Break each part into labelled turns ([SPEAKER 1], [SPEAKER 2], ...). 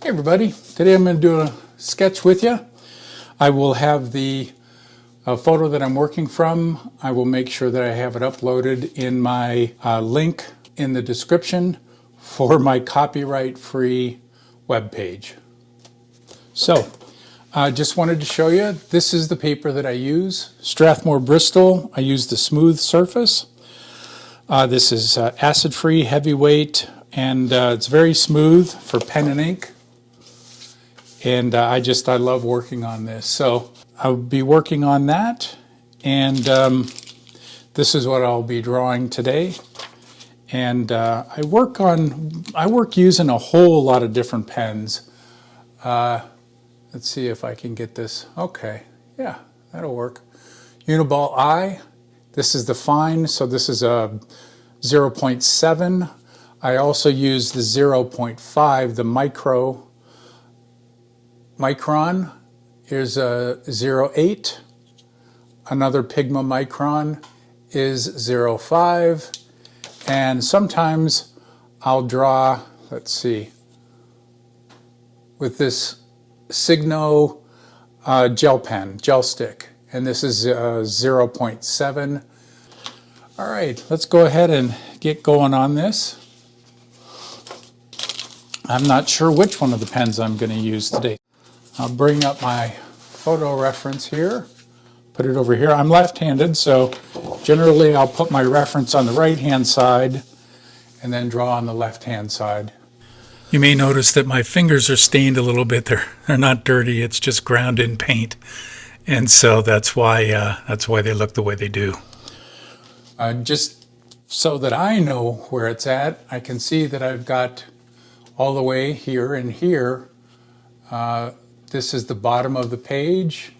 [SPEAKER 1] Hey everybody, today I'm going to do a sketch with you. I will have the photo that I'm working from. I will make sure that I have it uploaded in my link in the description for my copyright-free webpage. So, I just wanted to show you, this is the paper that I use. Strathmore Bristol. I use the smooth surface. This is acid-free, heavyweight, and it's very smooth for pen and ink. And I love working on this. So I'll be working on that, and this is what I'll be drawing today. And I work using a whole lot of different pens. Let's see if I can get this. Okay, yeah, that'll work. Uniball I. This is the fine, so this is a 0.7. I also use the 0.5, the micron. Here's a 0.8. Another Pigma micron is 0.5. And sometimes I'll draw, let's see, with this Signo gel pen, gel stick. And this is 0.7. All right, let's go ahead and get going on this. I'm not sure which one of the pens I'm going to use today. I'll bring up my photo reference here, put it over here. I'm left-handed, so generally I'll put my reference on the right-hand side and then draw on the left-hand side. You may notice that my fingers are stained a little bit. They're not dirty, it's just ground in paint. And so that's why they look the way they do. Just so that I know where it's at, I can see that I've got all the way here and here. This is the bottom of the page,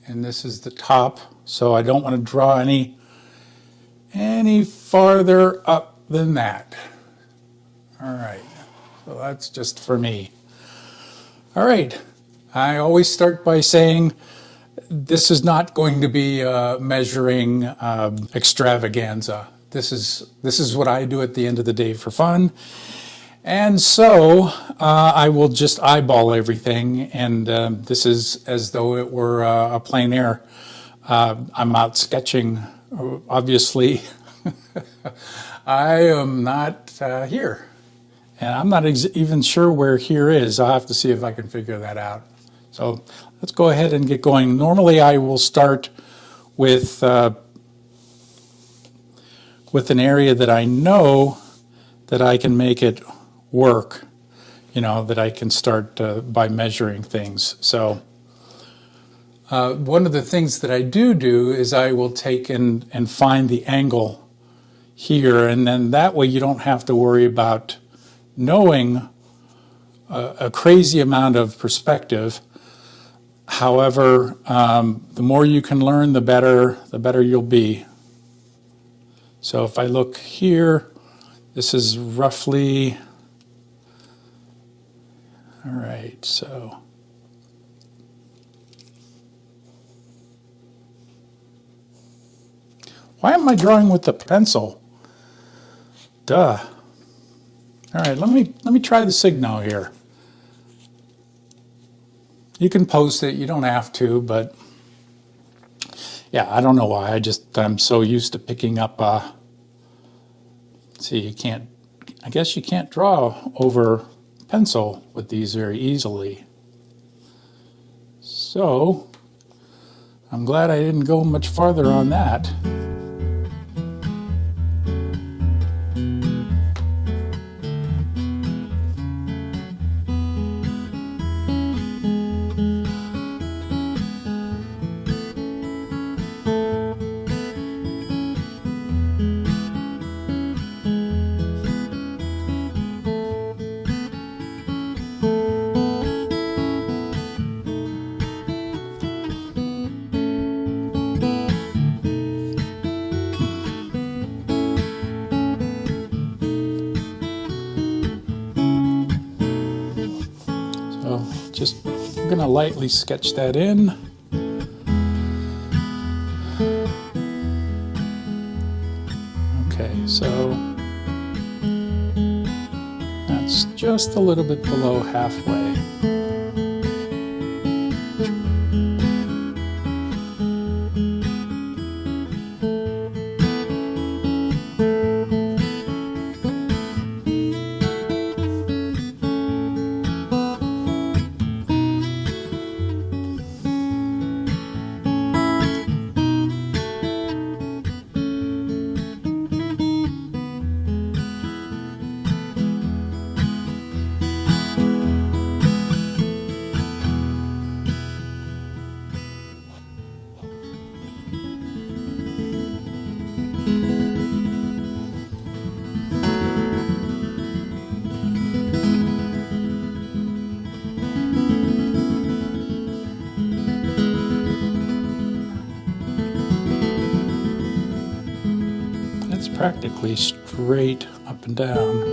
[SPEAKER 1] and this is the top. So I don't want to draw any farther up than that. All right, so that's just for me. All right, I always start by saying this is not going to be measuring extravaganza. This is what I do at the end of the day for fun. And so I will just eyeball everything, and this is as though it were a plein air. I'm out sketching, obviously. I am not here, and I'm not even sure where here is. I'll have to see if I can figure that out. So let's go ahead and get going. Normally I will start with an area that I know that I can make it work, that I can start by measuring things. So one of the things that I do is I will take and find the angle here, and then that way you don't have to worry about knowing a crazy amount of perspective. However, the more you can learn, the better you'll be. So if I look here, this is roughly, all right, so why am I drawing with the pencil? Duh. All right, let me try the Signo here. You can post it, you don't have to, but yeah, I don't know why. I'm so used to picking up, see, I guess you can't draw over pencil with these very easily. So, I'm glad I didn't go much farther on that. I'm going to lightly sketch that in. Okay, so that's just just a little bit below halfway. It's practically straight up and down.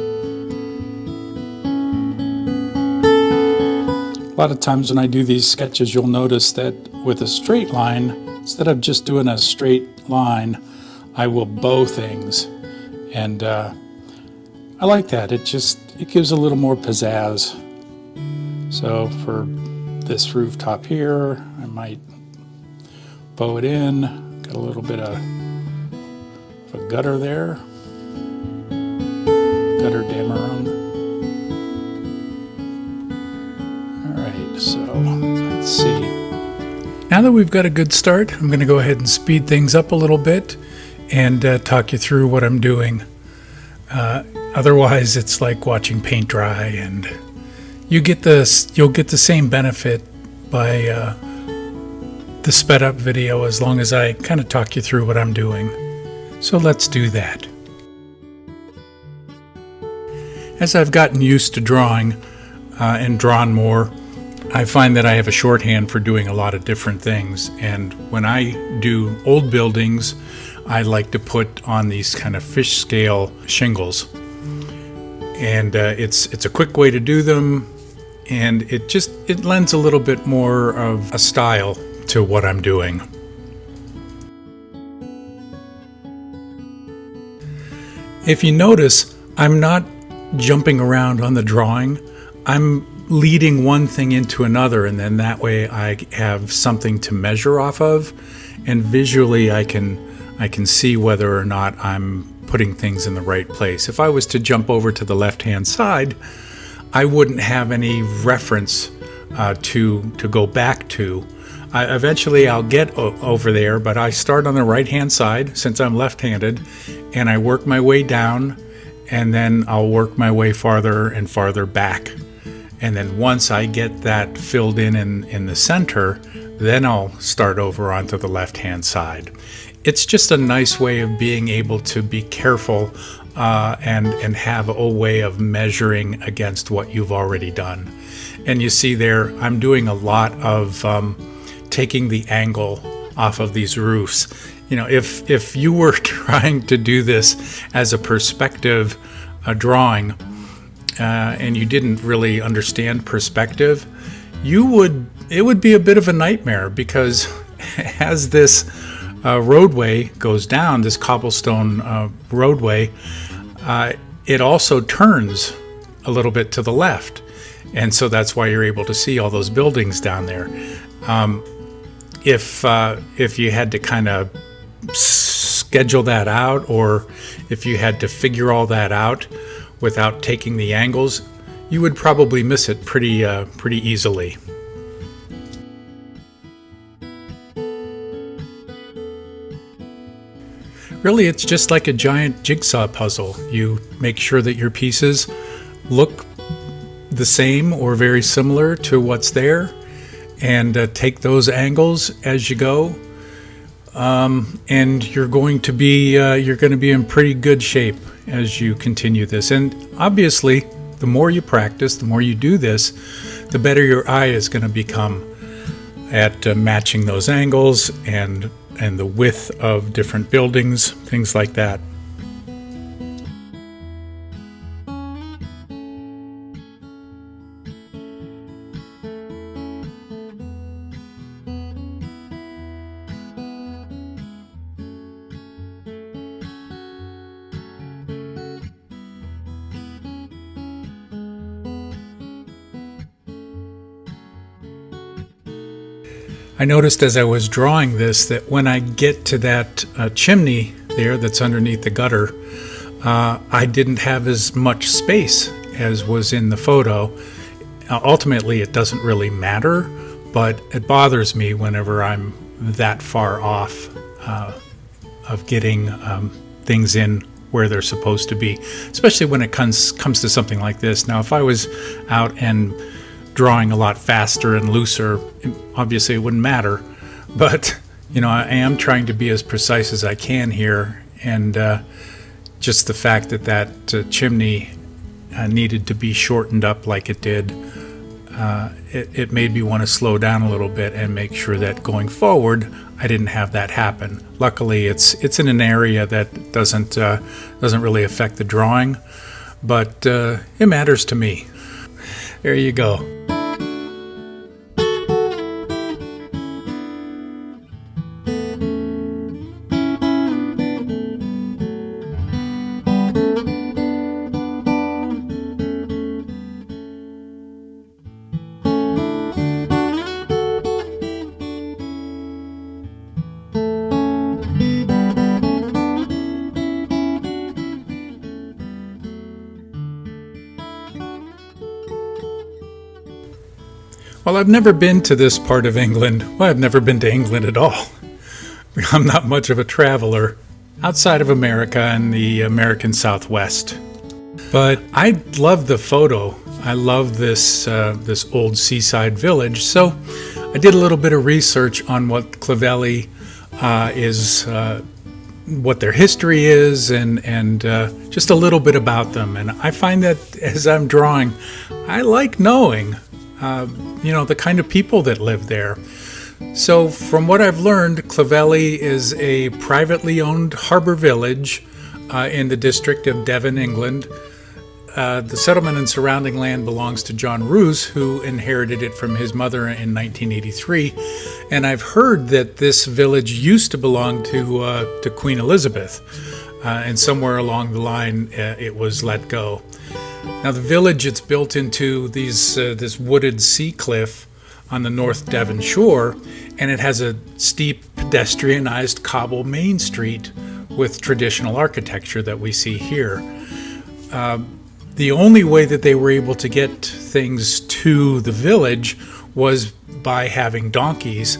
[SPEAKER 1] A lot of times when I do these sketches, you'll notice that with a straight line, instead of just doing a straight line, I will bow things. And I like that. It gives a little more pizzazz. So for this rooftop here, I might bow it in. Got a little bit of a gutter there. Gutter Dameron. Alright, so let's see. Now that we've got a good start, I'm going to go ahead and speed things up a little bit and talk you through what I'm doing. Otherwise, it's like watching paint dry, and you'll get the same benefit by the sped up video as long as I kind of talk you through what I'm doing. So let's do that. As I've gotten used to drawing and drawn more, I find that I have a shorthand for doing a lot of different things. And when I do old buildings, I like to put on these kind of fish scale shingles. And it's a quick way to do them, and it lends a little bit more of a style to what I'm doing. If you notice, I'm not jumping around on the drawing. I'm leading one thing into another, and then that way I have something to measure off of, and visually I can see whether or not I'm putting things in the right place. If I was to jump over to the left-hand side, I wouldn't have any reference to go back to. Eventually I'll get over there, but I start on the right-hand side since I'm left-handed, and I work my way down, and then I'll work my way farther and farther back. And then once I get that filled in the center, then I'll start over onto the left-hand side. It's just a nice way of being able to be careful and have a way of measuring against what you've already done. And you see there, I'm doing a lot of taking the angle off of these roofs. You know, if you were trying to do this as a perspective drawing and you didn't really understand perspective, it would be a bit of a nightmare, because as this roadway goes down, this cobblestone roadway, it also turns a little bit to the left, and so that's why you're able to see all those buildings down there. If you had to kind of schedule that out, or if you had to figure all that out without taking the angles, you would probably miss it pretty easily. Really, it's just like a giant jigsaw puzzle. You make sure that your pieces look the same or very similar to what's there, and take those angles as you go, and you're going to be in pretty good shape as you continue this. And obviously, the more you practice, the more you do this, the better your eye is going to become at matching those angles and the width of different buildings, things like that. I noticed as I was drawing this that when I get to that chimney there that's underneath the gutter, I didn't have as much space as was in the photo. Ultimately, it doesn't really matter, but it bothers me whenever I'm that far off of getting things in where they're supposed to be, especially when it comes to something like this. Now, if I was out and drawing a lot faster and looser, obviously it wouldn't matter, but I am trying to be as precise as I can here, and just the fact that chimney needed to be shortened up like it did, it made me want to slow down a little bit and make sure that going forward I didn't have that happen. Luckily, it's in an area that doesn't really affect the drawing, but it matters to me. There you go. Well, I've never been to this part of England. Well, I've never been to England at all. I'm not much of a traveler outside of America and the American Southwest. But I love the photo. I love this old seaside village. So I did a little bit of research on what Clovelly is, what their history is, and just a little bit about them. And I find that as I'm drawing, I like knowing the kind of people that live there. So from what I've learned, Clovelly is a privately owned harbour village in the district of Devon, England. The settlement and surrounding land belongs to John Roos, who inherited it from his mother in 1983. And I've heard that this village used to belong to Queen Elizabeth, and somewhere along the line it was let go. Now the village, it's built into this wooded sea cliff on the North Devon shore, and it has a steep pedestrianized cobble main street with traditional architecture that we see here. The only way that they were able to get things to the village was by having donkeys.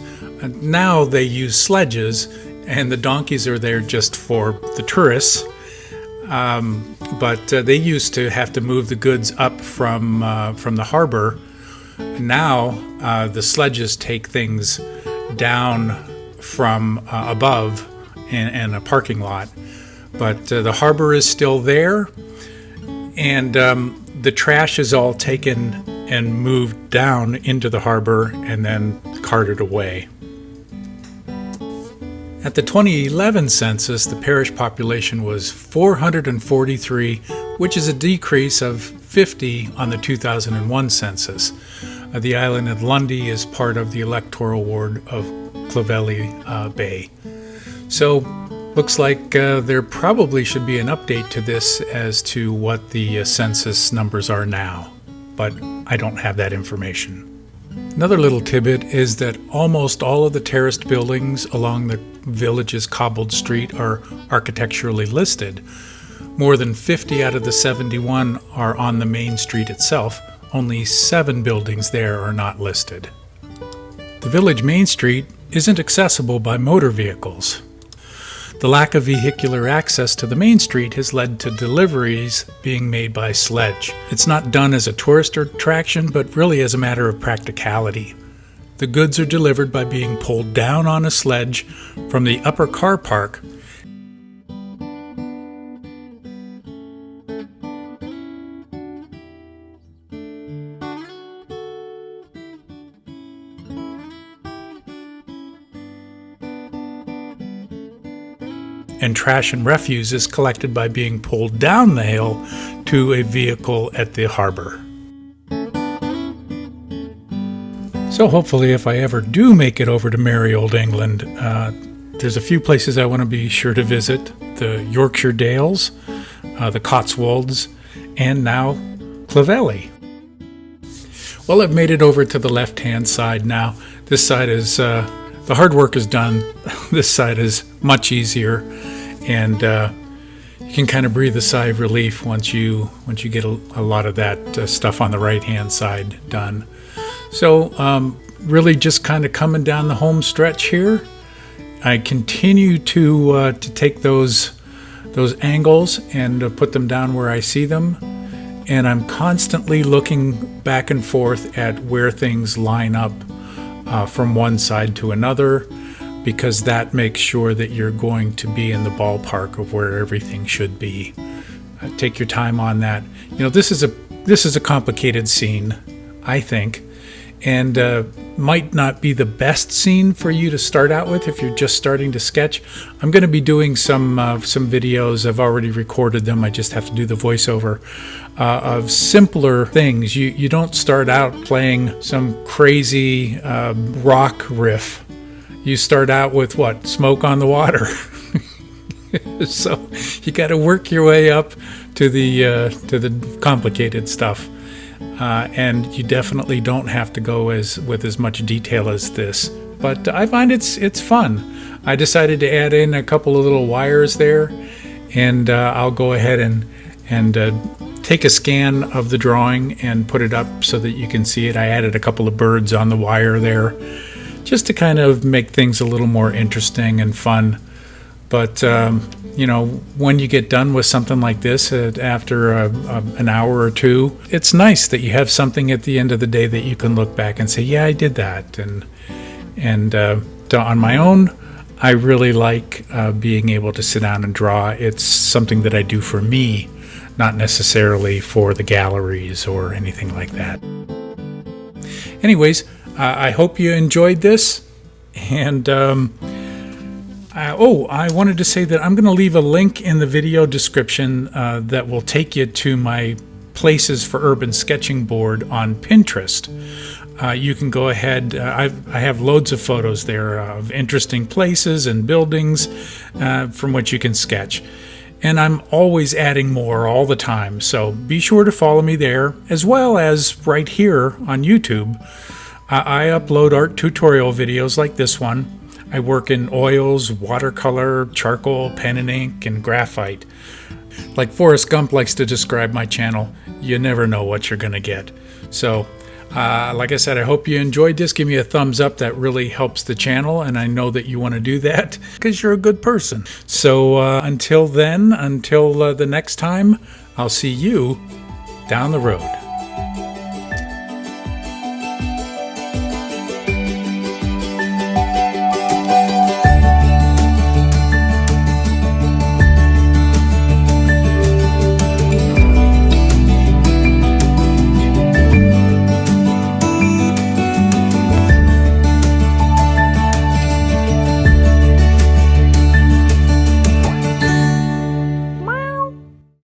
[SPEAKER 1] Now they use sledges, and the donkeys are there just for the tourists. But they used to have to move the goods up from the harbor. Now the sledges take things down from above in a parking lot. But the harbor is still there, and the trash is all taken and moved down into the harbor and then carted away. At the 2011 census, the parish population was 443, which is a decrease of 50 on the 2001 census. The island of Lundy is part of the electoral ward of Clovelly Bay. So, looks like there probably should be an update to this as to what the census numbers are now, but I don't have that information. Another little tidbit is that almost all of the terraced buildings along the village's cobbled street are architecturally listed. More than 50 out of the 71 are on the main street itself. Only 7 buildings there are not listed. The village main street isn't accessible by motor vehicles. The lack of vehicular access to the main street has led to deliveries being made by sledge. It's not done as a tourist attraction, but really as a matter of practicality. The goods are delivered by being pulled down on a sledge from the upper car park and trash and refuse is collected by being pulled down the hill to a vehicle at the harbor. So hopefully if I ever do make it over to merry old England, there's a few places I want to be sure to visit. The Yorkshire Dales, the Cotswolds, and now Clovelly. Well, I've made it over to the left-hand side now. This side is, the hard work is done. This side is much easier, and you can kind of breathe a sigh of relief once you get a lot of that stuff on the right hand side done. So really just kind of coming down the home stretch here. I continue to take those angles and put them down where I see them, and I'm constantly looking back and forth at where things line up from one side to another, because that makes sure that you're going to be in the ballpark of where everything should be. Take your time on that. You know, this is a complicated scene, I think, and might not be the best scene for you to start out with if you're just starting to sketch. I'm going to be doing some videos. I've already recorded them. I just have to do the voiceover of simpler things. You don't start out playing some crazy rock riff. You start out with what? Smoke on the water. So you got to work your way up to the complicated stuff. And you definitely don't have to go with as much detail as this, but I find it's fun. I decided to add in a couple of little wires there, and I'll go ahead and take a scan of the drawing and put it up so that you can see it. I added a couple of birds on the wire there, just to kind of make things a little more interesting and fun. But you know, when you get done with something like this after an hour or two, it's nice that you have something at the end of the day that you can look back and say, yeah, I did that. And on my own, I really like being able to sit down and draw. It's something that I do for me, not necessarily for the galleries or anything like that. Anyways, I hope you enjoyed this, and I wanted to say that I'm going to leave a link in the video description that will take you to my places for urban sketching board on Pinterest. You can go ahead. I have loads of photos there of interesting places and buildings from which you can sketch. And I'm always adding more all the time. So be sure to follow me there, as well as right here on YouTube. I upload art tutorial videos like this one. I work in oils, watercolor, charcoal, pen and ink, and graphite. Like Forrest Gump likes to describe my channel, you never know what you're going to get. So, like I said, I hope you enjoyed this. Give me a thumbs up. That really helps the channel, and I know that you want to do that because you're a good person. So until then, until the next time, I'll see you down the road.